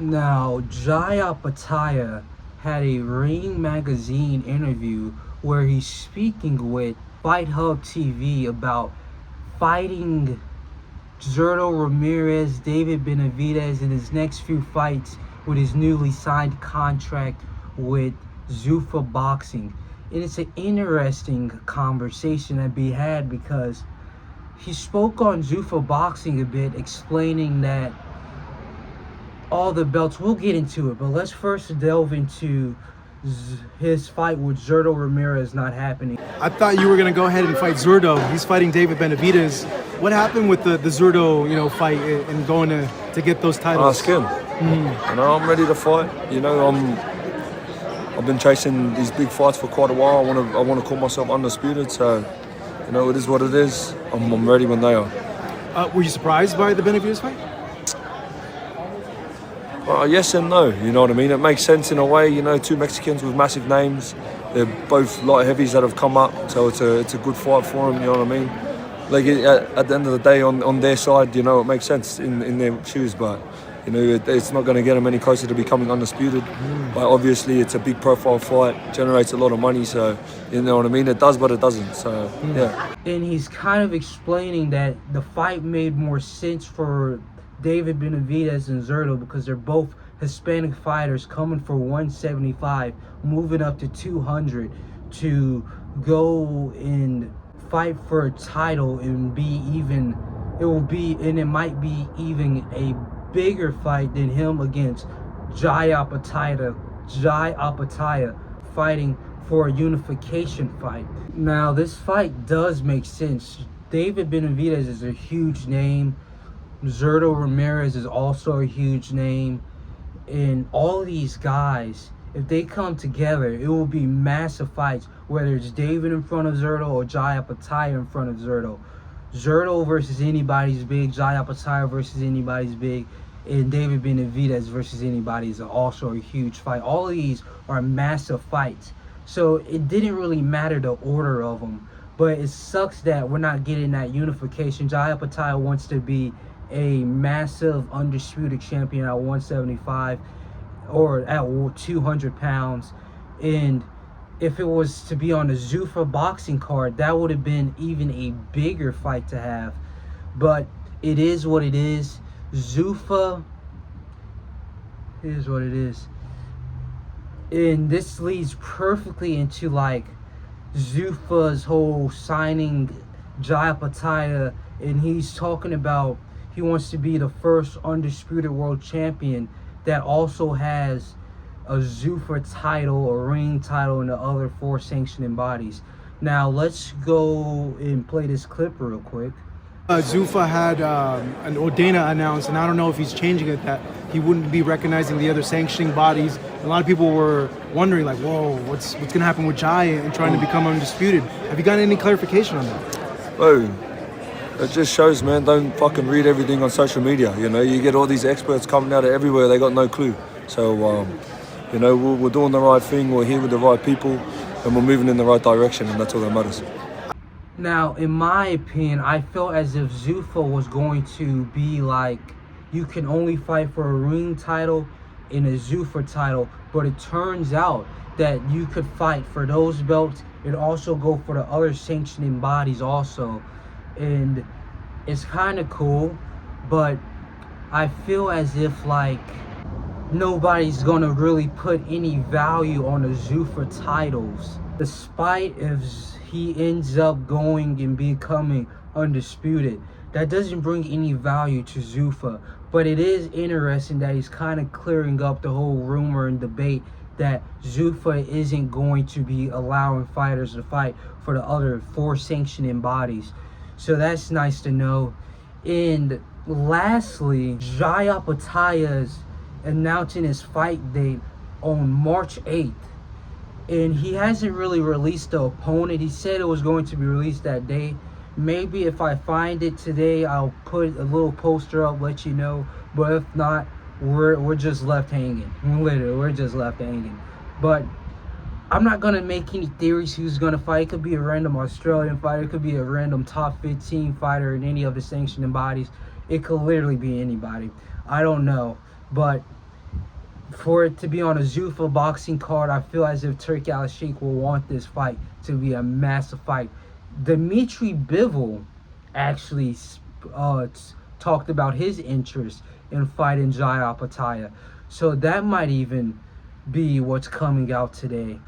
Now, Jaya Opetia had a Ring magazine interview where he's speaking with Fight Hub TV about fighting Zurdo Ramirez, David Benavidez in his next few fights with his newly signed contract with Zuffa Boxing. And it's an interesting conversation that be had because he spoke on Zuffa Boxing a bit, explaining that all the belts, we'll get into it, but let's first delve into his fight with Zurdo Ramirez not happening. I thought you were going to go ahead and fight Zurdo. He's fighting David Benavidez. What happened with the Zurdo, fight and going to get those titles? Ask him. I'm ready to fight. I've been chasing these big fights for quite a while. I want to call myself undisputed. So, it is what it is. I'm ready when they are. Were you surprised by the Benavidez fight? Yes and no, you know what I mean? It makes sense in a way, two Mexicans with massive names. They're both light heavies that have come up, so it's a good fight for them, you know what I mean? Like, at the end of the day, on their side, it makes sense in their shoes, but, it's not going to get them any closer to becoming undisputed. But obviously, it's a big profile fight, generates a lot of money, so, you know what I mean? It does, but it doesn't, so, yeah. And he's kind of explaining that the fight made more sense for David Benavidez and Zurdo because they're both Hispanic fighters coming for 175, moving up to 200 to go and fight for a title and it might be even a bigger fight than him against Jaya Opetia fighting for a unification fight. Now, this fight does make sense. David Benavidez is a huge name. Zurdo Ramirez is also a huge name. And all of these guys, if they come together, it will be massive fights, whether it's David in front of Zurdo or Jaya Opetia in front of Zurdo. Zurdo versus anybody's big, Jaya Opetia versus anybody's big, and David Benavidez versus anybody is also a huge fight. All of these are massive fights. So it didn't really matter the order of them. But it sucks that we're not getting that unification. Jaya Opetia wants to be a massive undisputed champion at 175 or at 200 pounds. And if it was to be on the Zuffa Boxing card, that would have been even a bigger fight to have. But it is what it is. Zuffa is what it is. And this leads perfectly into Zuffa's whole signing Jaya Opetia, and he's talking about he wants to be the first undisputed world champion that also has a Zuffa title, a ring title, and the other 4 sanctioning bodies. Now, let's go and play this clip real quick. Zuffa had an Odena announced, and I don't know if he's changing it, that he wouldn't be recognizing the other sanctioning bodies. A lot of people were wondering, whoa, what's going to happen with Jaya and trying to become undisputed? Have you gotten any clarification on that? Whoa. It just shows, man, don't fucking read everything on social media, You get all these experts coming out of everywhere, they got no clue. So, we're doing the right thing, we're here with the right people, and we're moving in the right direction, and that's all that matters. Now, in my opinion, I felt as if Zuffa was going to be you can only fight for a ring title and a Zuffa title, but it turns out that you could fight for those belts and also go for the other sanctioning bodies also. And it's kind of cool, but I feel as if nobody's gonna really put any value on the Zuffa titles, despite if he ends up going and becoming undisputed. That doesn't bring any value to Zuffa, but it is interesting that he's kind of clearing up the whole rumor and debate that Zuffa isn't going to be allowing fighters to fight for the other 4 sanctioning bodies. So that's nice to know. And lastly, Jaya Opetia is announcing his fight date on March 8th. And he hasn't really released the opponent. He said it was going to be released that day. Maybe if I find it today, I'll put a little poster up, let you know. But if not, we're just left hanging. Literally, we're just left hanging. But I'm not going to make any theories who's going to fight. It could be a random Australian fighter. It could be a random top 15 fighter in any of the sanctioning bodies. It could literally be anybody. I don't know. But for it to be on a Zuffa Boxing card, I feel as if Turki Al-Sheikh will want this fight to be a massive fight. Dmitry Bivol actually talked about his interest in fighting Jai Opetia. So that might even be what's coming out today.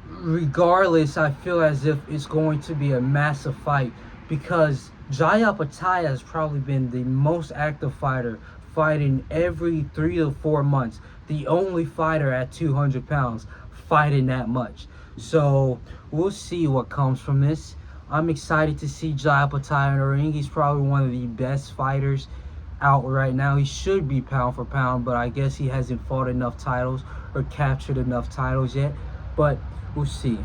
Regardless, I feel as if it's going to be a massive fight because Jai Opetia has probably been the most active fighter, fighting every 3 to 4 months. The only fighter at 200 pounds fighting that much. So we'll see what comes from this. I'm excited to see Jai Opetia in the ring. He's probably one of the best fighters out right now. He should be pound for pound, but I guess he hasn't fought enough titles or captured enough titles yet. But we'll see.